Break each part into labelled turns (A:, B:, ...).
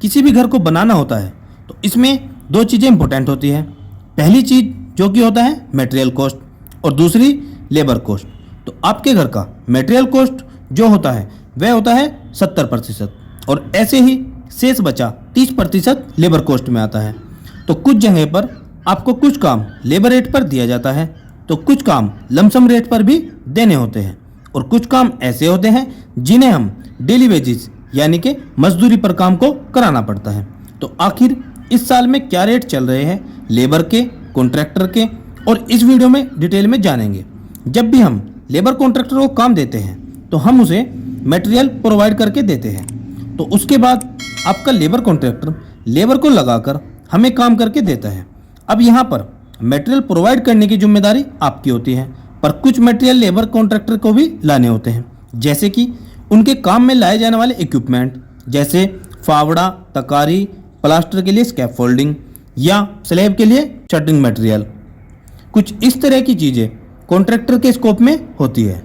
A: किसी भी घर को बनाना होता है तो इसमें दो चीज़ें इंपॉर्टेंट होती हैं। पहली चीज़ जो कि होता है मटेरियल कॉस्ट और दूसरी लेबर कॉस्ट। तो आपके घर का मटेरियल कॉस्ट जो होता है वह होता है 70% और ऐसे ही शेष बचा 30% लेबर कॉस्ट में आता है। तो कुछ जगह पर आपको कुछ काम लेबर रेट पर दिया जाता है तो कुछ काम लमसम रेट पर भी देने होते हैं और कुछ काम ऐसे होते हैं जिन्हें हम डेली वेजेस यानी कि मजदूरी पर काम को कराना पड़ता है। तो आखिर इस साल में क्या रेट चल रहे हैं लेबर के, कॉन्ट्रैक्टर के, और इस वीडियो में डिटेल में जानेंगे। जब भी हम लेबर कॉन्ट्रैक्टर को काम देते हैं तो हम उसे मटेरियल प्रोवाइड करके देते हैं। तो उसके बाद आपका लेबर कॉन्ट्रैक्टर लेबर को लगाकर हमें काम करके देता है। अब यहाँ पर मटेरियल प्रोवाइड करने की जिम्मेदारी आपकी होती है, पर कुछ मटेरियल लेबर कॉन्ट्रैक्टर को भी लाने होते हैं, जैसे कि उनके काम में लाए जाने वाले इक्विपमेंट जैसे फावड़ा, तकारी, प्लास्टर के लिए स्कैफोल्डिंग या स्लैब के लिए शटरिंग मटेरियल। कुछ इस तरह की चीज़ें कॉन्ट्रैक्टर के स्कोप में होती है,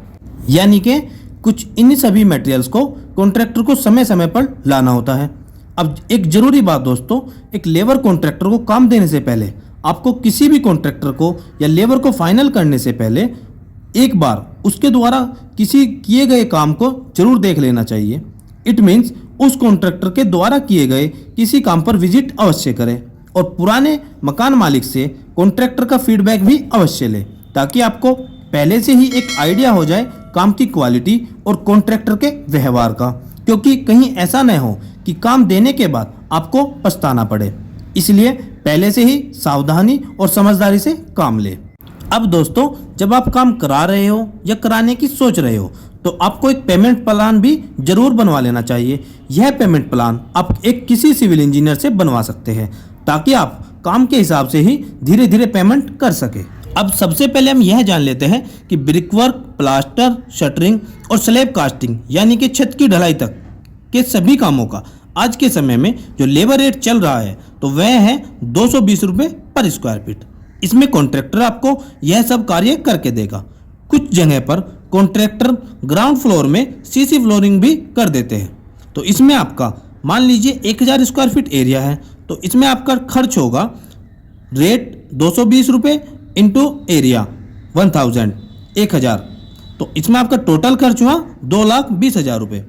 A: यानी कि कुछ इन सभी मटेरियल्स को कॉन्ट्रैक्टर को समय समय पर लाना होता है। अब एक ज़रूरी बात दोस्तों, एक लेबर कॉन्ट्रैक्टर को काम देने से पहले आपको किसी भी कॉन्ट्रैक्टर को या लेबर को फाइनल करने से पहले एक बार उसके द्वारा किसी किए गए काम को जरूर देख लेना चाहिए। इट मीन्स उस कॉन्ट्रैक्टर के द्वारा किए गए किसी काम पर विजिट अवश्य करें और पुराने मकान मालिक से कॉन्ट्रैक्टर का फीडबैक भी अवश्य लें, ताकि आपको पहले से ही एक आइडिया हो जाए काम की क्वालिटी और कॉन्ट्रैक्टर के व्यवहार का, क्योंकि कहीं ऐसा न हो कि काम देने के बाद आपको पछताना पड़े। इसलिए पहले से ही सावधानी और समझदारी से काम ले। अब दोस्तों, जब आप काम करा रहे हो या कराने की सोच रहे हो तो आपको एक पेमेंट प्लान भी जरूर बनवा लेना चाहिए। यह पेमेंट प्लान आप एक किसी सिविल इंजीनियर से बनवा सकते हैं, ताकि आप काम के हिसाब से ही धीरे धीरे पेमेंट कर सके। अब सबसे पहले हम यह जान लेते हैं कि ब्रिकवर्क, प्लास्टर, शटरिंग और स्लैब कास्टिंग यानी कि छत की ढलाई तक के सभी कामों का आज के समय में जो लेबर रेट चल रहा है तो वह है 220 रुपये पर स्क्वायर फीट। इसमें कॉन्ट्रैक्टर आपको यह सब कार्य करके देगा। कुछ जगह पर कॉन्ट्रैक्टर ग्राउंड फ्लोर में सीसी फ्लोरिंग भी कर देते हैं। तो इसमें आपका मान लीजिए 1000 स्क्वायर फीट एरिया है तो इसमें आपका खर्च होगा रेट 220 रुपये इंटू एरिया 1000। तो इसमें आपका टोटल खर्च हुआ 2,20,000 रुपये।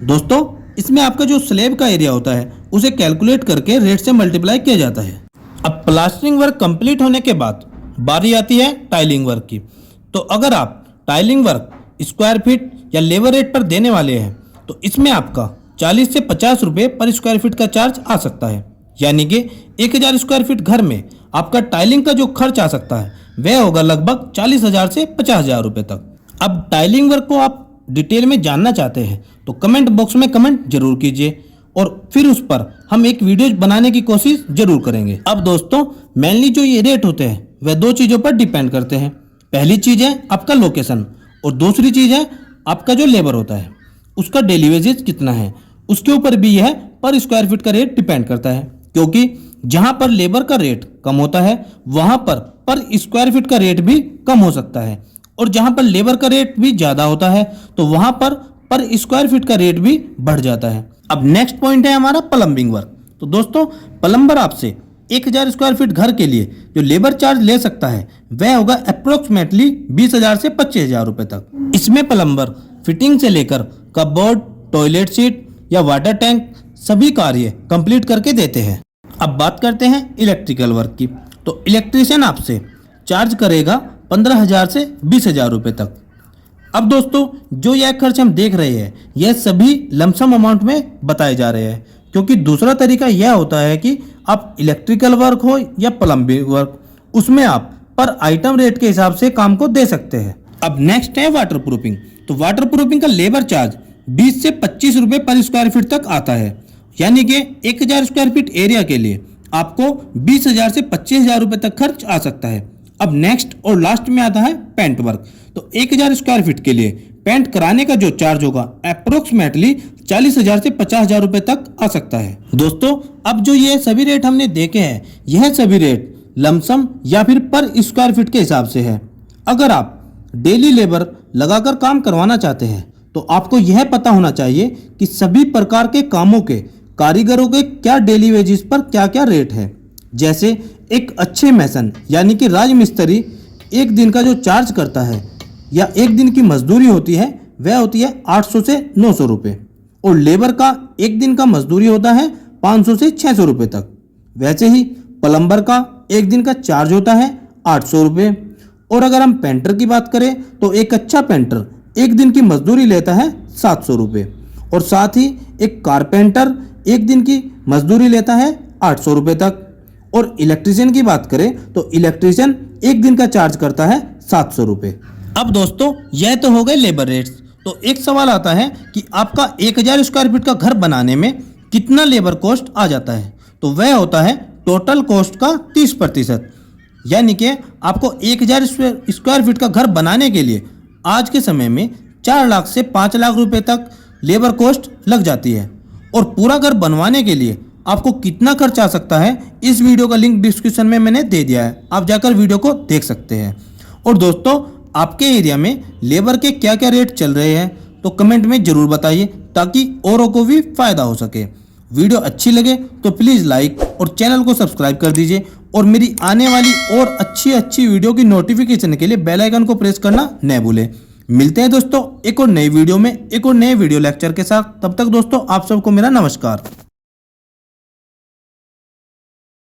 A: दोस्तों, इसमें आपका जो स्लैब का एरिया होता है उसे कैलकुलेट करके रेट से मल्टीप्लाई किया जाता है। अब प्लास्टरिंग वर्क कंप्लीट होने के बाद बारी आती है टाइलिंग वर्क की। तो अगर आप टाइलिंग वर्क स्क्वायर फीट या लेबर रेट पर देने वाले हैं तो इसमें आपका 40 से 50 रुपये पर स्क्वायर फीट का चार्ज आ सकता है, यानी कि 1000 स्क्वायर फीट घर में आपका टाइलिंग का जो खर्च आ सकता है वह होगा लगभग 40,000 से 50,000 रुपये तक। अब टाइलिंग वर्क को आप डिटेल में जानना चाहते हैं तो कमेंट बॉक्स में कमेंट जरूर कीजिए और फिर उस पर हम एक वीडियो बनाने की कोशिश जरूर करेंगे। अब दोस्तों, मेनली जो ये रेट होते हैं वह दो चीज़ों पर डिपेंड करते हैं। पहली चीज़ है आपका लोकेशन और दूसरी चीज़ है आपका जो लेबर होता है उसका डेली वेजेस कितना है। उसके ऊपर भी यह पर स्क्वायर फीट का रेट डिपेंड करता है, क्योंकि जहाँ पर लेबर का रेट कम होता है वहाँ पर स्क्वायर फीट का रेट भी कम हो सकता है, और जहाँ पर लेबर का रेट भी ज़्यादा होता है तो वहाँ पर स्क्वायर फीट का रेट भी बढ़ जाता है। अब नेक्स्ट पॉइंट है हमारा प्लम्बिंग वर्क। तो दोस्तों, प्लम्बर आपसे 1000 स्क्वायर फीट घर के लिए जो लेबर चार्ज ले सकता है वह होगा अप्रोक्सीमेटली 20,000 से 25,000 रुपये तक। इसमें प्लम्बर फिटिंग से लेकर कपबोर्ड, टॉयलेट सीट या वाटर टैंक सभी कार्य कंप्लीट करके देते हैं। अब बात करते हैं इलेक्ट्रिकल वर्क की। तो इलेक्ट्रीशियन आपसे चार्ज करेगा 15,000 से 20,000 रुपये तक। अब दोस्तों, जो यह खर्च हम देख रहे हैं यह सभी लमसम अमाउंट में बताए जा रहे हैं, क्योंकि दूसरा तरीका यह होता है कि आप इलेक्ट्रिकल वर्क हो या प्लम्बिंग वर्क उसमें आप पर आइटम रेट के हिसाब से काम को दे सकते हैं। अब नेक्स्ट है वाटर प्रूफिंग। तो वाटर प्रूफिंग का लेबर चार्ज 20 से 25 रुपये पर स्क्वायर फीट तक आता है, यानी कि 1000 स्क्वायर फीट एरिया के लिए आपको 20,000 से 25,000 रुपये तक खर्च आ सकता है। अब नेक्स्ट और लास्ट में आता है पेंट वर्क। तो 1000 स्क्वायर फीट के लिए पेंट कराने का जो चार्ज होगा अप्रोक्सीमेटली 40,000 से 50,000 रुपये तक आ सकता है। दोस्तों, अब जो ये सभी रेट हमने देखे हैं यह सभी रेट लमसम या फिर पर स्क्वायर फीट के हिसाब से है। अगर आप डेली लेबर लगाकर काम करवाना चाहते हैं तो आपको यह पता होना चाहिए कि सभी प्रकार के कामों के कारीगरों के क्या डेली वेजेस पर क्या क्या रेट है। जैसे एक अच्छे मैसन यानी कि राजमिस्त्री एक दिन का जो चार्ज करता है या एक दिन की मजदूरी होती है वह होती है 800 से 900 रुपये, और लेबर का एक दिन का मजदूरी होता है 500 से 600 रुपये तक। वैसे ही प्लम्बर का एक दिन का चार्ज होता है 800 रुपये। और अगर हम पेंटर की बात करें तो एक अच्छा पेंटर एक दिन की मजदूरी लेता है 700 रुपये, और साथ ही एक कारपेंटर एक दिन की मजदूरी लेता है 800 रुपये तक। और इलेक्ट्रीशियन की बात करें तो इलेक्ट्रीशियन एक दिन का चार्ज करता है 700 रुपये। अब दोस्तों यह तो हो गए लेबर रेट्स। तो एक सवाल आता है कि आपका 1000 स्क्वायर फीट का घर बनाने में कितना लेबर कॉस्ट आ जाता है। तो वह होता है टोटल कॉस्ट का 30%, यानी कि आपको 1000 स्क्वायर फीट का घर बनाने के लिए आज के समय में 4 लाख से 5 लाख रुपए तक लेबर कॉस्ट लग जाती है। और पूरा घर बनवाने के लिए आपको कितना खर्च आ सकता है, इस वीडियो का लिंक डिस्क्रिप्शन में मैंने दे दिया है, आप जाकर वीडियो को देख सकते हैं। और दोस्तों आपके एरिया में लेबर के क्या क्या रेट चल रहे हैं तो कमेंट में ज़रूर बताइए, ताकि औरों को भी फ़ायदा हो सके। वीडियो अच्छी लगे तो प्लीज़ लाइक और चैनल को सब्सक्राइब कर दीजिए, और मेरी आने वाली और अच्छी वीडियो की नोटिफिकेशन के लिए बेल आइकन को प्रेस करना न भूलें। मिलते हैं दोस्तों एक और नई वीडियो में एक और नए वीडियो लेक्चर के साथ। तब तक दोस्तों आप सबको मेरा नमस्कार।